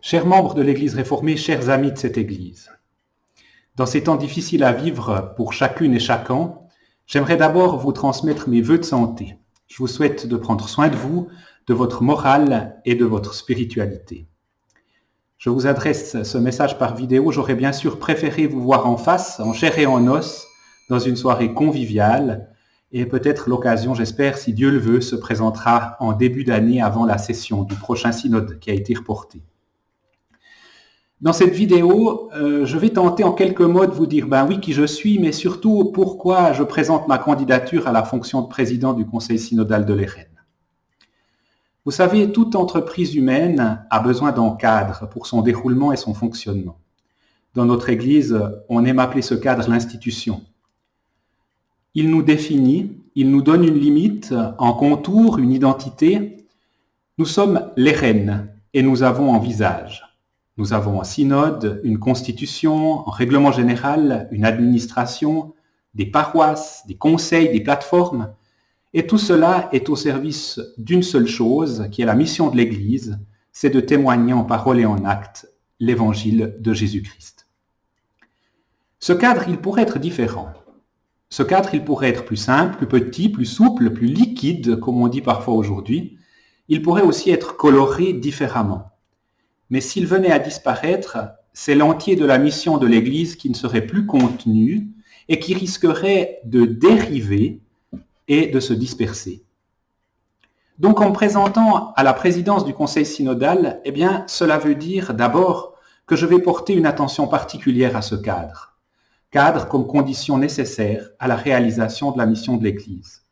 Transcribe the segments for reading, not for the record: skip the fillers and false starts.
Chers membres de l'Église réformée, chers amis de cette Église, dans ces temps difficiles à vivre pour chacune et chacun, j'aimerais d'abord vous transmettre mes vœux de santé. Je vous souhaite de prendre soin de vous, de votre morale et de votre spiritualité. Je vous adresse ce message par vidéo. J'aurais bien sûr préféré vous voir en face, en chair et en os, dans une soirée conviviale. Et peut-être l'occasion, j'espère, si Dieu le veut, se présentera en début d'année avant la session du prochain synode qui a été reporté. Dans cette vidéo, je vais tenter en quelques mots de vous dire oui qui je suis, mais surtout pourquoi je présente ma candidature à la fonction de président du Conseil synodal de l'Érène. Vous savez, toute entreprise humaine a besoin d'un cadre pour son déroulement et son fonctionnement. Dans notre Église, on aime appeler ce cadre l'institution. Il nous définit, il nous donne une limite, un contour, une identité. Nous sommes l'Érène et nous avons un visage. Nous avons un synode, une constitution, un règlement général, une administration, des paroisses, des conseils, des plateformes. Et tout cela est au service d'une seule chose, qui est la mission de l'Église, c'est de témoigner en parole et en acte l'évangile de Jésus-Christ. Ce cadre, il pourrait être différent. Ce cadre, il pourrait être plus simple, plus petit, plus souple, plus liquide, comme on dit parfois aujourd'hui. Il pourrait aussi être coloré différemment. Mais s'il venait à disparaître, c'est l'entier de la mission de l'Église qui ne serait plus contenu et qui risquerait de dériver et de se disperser. Donc en me présentant à la présidence du Conseil synodal, cela veut dire d'abord que je vais porter une attention particulière à ce cadre. Cadre comme condition nécessaire à la réalisation de la mission de l'Église.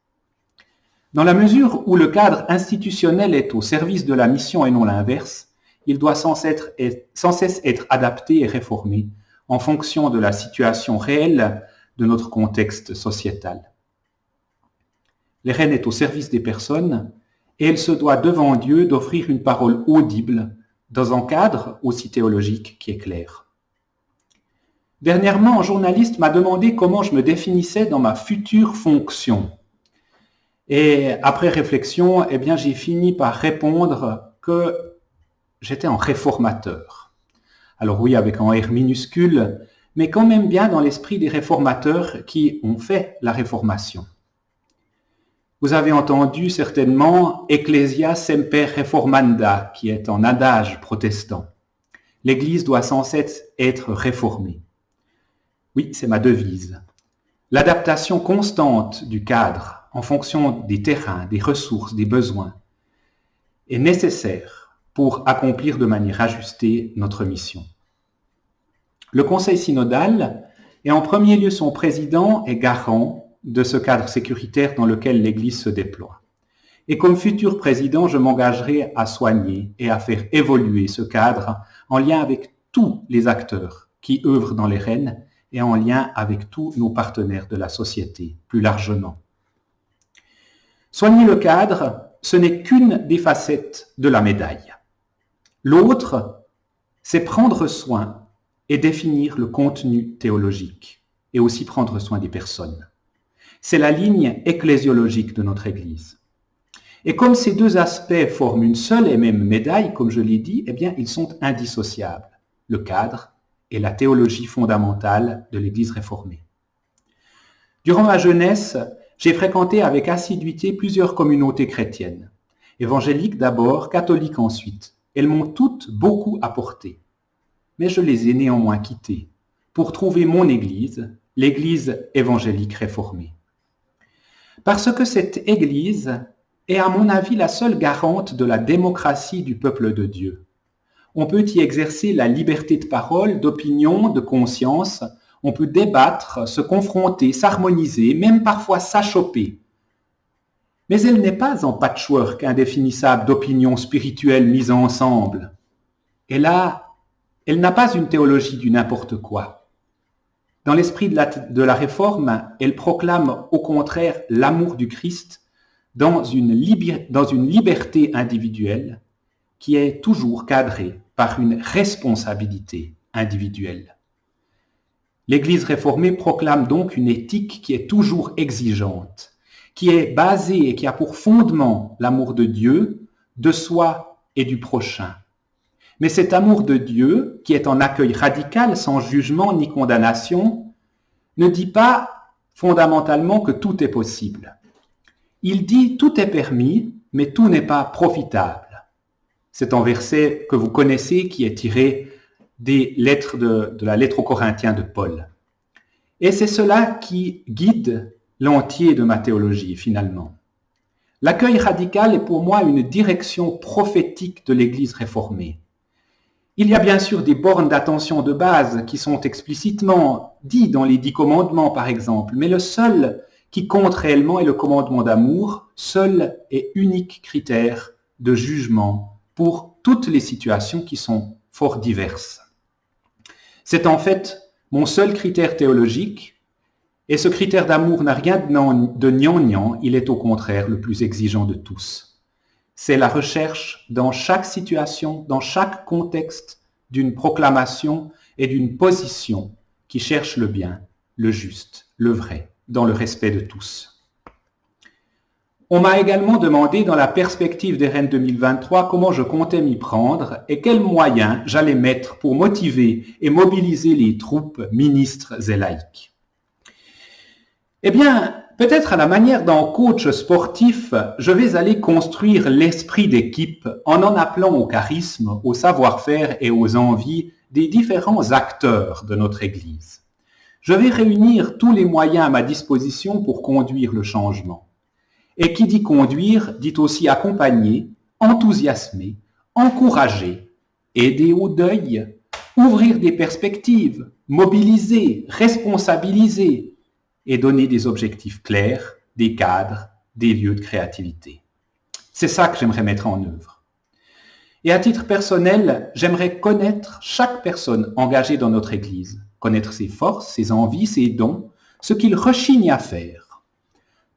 Dans la mesure où le cadre institutionnel est au service de la mission et non l'inverse, il doit sans cesse être adapté et réformé en fonction de la situation réelle de notre contexte sociétal. L'Érène est au service des personnes et elle se doit devant Dieu d'offrir une parole audible dans un cadre aussi théologique qui est clair. Dernièrement, un journaliste m'a demandé comment je me définissais dans ma future fonction. Et après réflexion, j'ai fini par répondre que j'étais un réformateur. Alors oui, avec un R minuscule, mais quand même bien dans l'esprit des réformateurs qui ont fait la réformation. Vous avez entendu certainement Ecclesia semper reformanda, qui est un adage protestant. L'Église doit sans cesse être réformée. Oui, c'est ma devise. L'adaptation constante du cadre en fonction des terrains, des ressources, des besoins est nécessaire pour accomplir de manière ajustée notre mission. Le Conseil synodal, et en premier lieu son président, est garant de ce cadre sécuritaire dans lequel l'Église se déploie. Et comme futur président, je m'engagerai à soigner et à faire évoluer ce cadre en lien avec tous les acteurs qui œuvrent dans l'Érène et en lien avec tous nos partenaires de la société, plus largement. Soigner le cadre, ce n'est qu'une des facettes de la médaille. L'autre, c'est prendre soin et définir le contenu théologique et aussi prendre soin des personnes. C'est la ligne ecclésiologique de notre Église. Et comme ces deux aspects forment une seule et même médaille, comme je l'ai dit, ils sont indissociables, le cadre et la théologie fondamentale de l'Église réformée. Durant ma jeunesse, j'ai fréquenté avec assiduité plusieurs communautés chrétiennes, évangéliques d'abord, catholiques ensuite. Elles m'ont toutes beaucoup apporté, mais je les ai néanmoins quittées pour trouver mon Église, l'Église évangélique réformée. Parce que cette Église est à mon avis la seule garante de la démocratie du peuple de Dieu. On peut y exercer la liberté de parole, d'opinion, de conscience, on peut débattre, se confronter, s'harmoniser, même parfois s'achoper. Mais elle n'est pas un patchwork indéfinissable d'opinions spirituelles mises ensemble. Elle n'a pas une théologie du n'importe quoi. Dans l'esprit de la réforme, elle proclame au contraire l'amour du Christ dans une liberté individuelle qui est toujours cadrée par une responsabilité individuelle. L'Église réformée proclame donc une éthique qui est toujours exigeante, qui est basée et qui a pour fondement l'amour de Dieu, de soi et du prochain, Mais cet amour de Dieu, qui est en accueil radical, sans jugement ni condamnation, ne dit pas fondamentalement que tout est possible. Il dit tout est permis, mais tout n'est pas profitable. C'est un verset que vous connaissez qui est tiré des lettres de la lettre aux Corinthiens de Paul. Et c'est cela qui guide l'entier de ma théologie finalement. L'accueil radical est pour moi une direction prophétique de l'Église réformée. Il y a bien sûr des bornes d'attention de base qui sont explicitement dites dans les 10 commandements par exemple, mais le seul qui compte réellement est le commandement d'amour, seul et unique critère de jugement pour toutes les situations qui sont fort diverses. C'est en fait mon seul critère théologique, et ce critère d'amour n'a rien de gnangnan, il est au contraire le plus exigeant de tous. C'est la recherche dans chaque situation, dans chaque contexte, d'une proclamation et d'une position qui cherche le bien, le juste, le vrai, dans le respect de tous. On m'a également demandé, dans la perspective des Rennes 2023, comment je comptais m'y prendre et quels moyens j'allais mettre pour motiver et mobiliser les troupes, ministres et laïcs. Eh bien, peut-être à la manière d'un coach sportif, je vais aller construire l'esprit d'équipe en appelant au charisme, au savoir-faire et aux envies des différents acteurs de notre Église. Je vais réunir tous les moyens à ma disposition pour conduire le changement. Et qui dit conduire, dit aussi accompagner, enthousiasmer, encourager, aider au deuil, ouvrir des perspectives, mobiliser, responsabiliser et donner des objectifs clairs, des cadres, des lieux de créativité. C'est ça que j'aimerais mettre en œuvre. Et à titre personnel, j'aimerais connaître chaque personne engagée dans notre Église, connaître ses forces, ses envies, ses dons, ce qu'il rechigne à faire.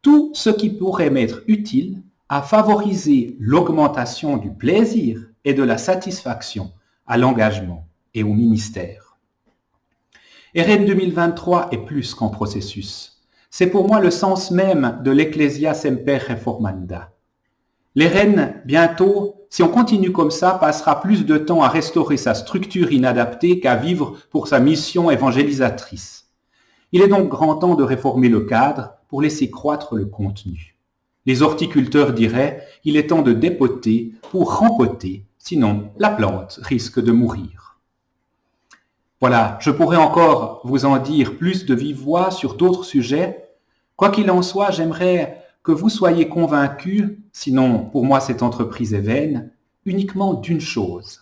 Tout ce qui pourrait m'être utile à favoriser l'augmentation du plaisir et de la satisfaction à l'engagement et au ministère. Et Rennes 2023 est plus qu'un processus. C'est pour moi le sens même de l'Ecclesia Semper Reformanda. Les Rennes, bientôt, si on continue comme ça, passera plus de temps à restaurer sa structure inadaptée qu'à vivre pour sa mission évangélisatrice. Il est donc grand temps de réformer le cadre pour laisser croître le contenu. Les horticulteurs diraient, il est temps de dépoter pour rempoter, sinon la plante risque de mourir. Voilà, je pourrais encore vous en dire plus de vive voix sur d'autres sujets. Quoi qu'il en soit, j'aimerais que vous soyez convaincus, sinon pour moi cette entreprise est vaine, uniquement d'une chose,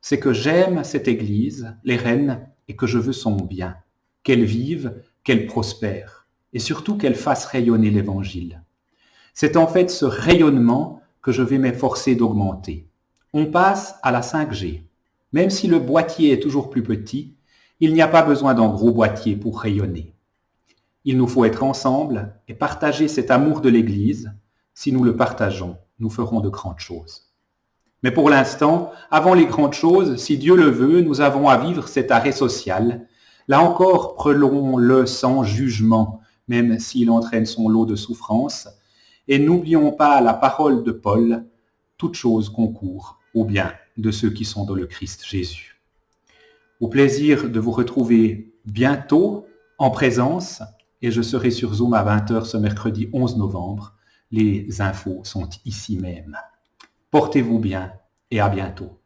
c'est que j'aime cette Église, les Rennes, et que je veux son bien, qu'elle vive, qu'elle prospère, et surtout qu'elle fasse rayonner l'Évangile. C'est en fait ce rayonnement que je vais m'efforcer d'augmenter. On passe à la 5G. Même si le boîtier est toujours plus petit, il n'y a pas besoin d'un gros boîtier pour rayonner. Il nous faut être ensemble et partager cet amour de l'Église. Si nous le partageons, nous ferons de grandes choses. Mais pour l'instant, avant les grandes choses, si Dieu le veut, nous avons à vivre cet arrêt social. Là encore, prenons-le sans jugement, même s'il entraîne son lot de souffrances. Et n'oublions pas la parole de Paul, toute chose concourt au bien de ceux qui sont dans le Christ Jésus. Au plaisir de vous retrouver bientôt en présence, et je serai sur Zoom à 20h ce mercredi 11 novembre. Les infos sont ici même. Portez-vous bien et à bientôt.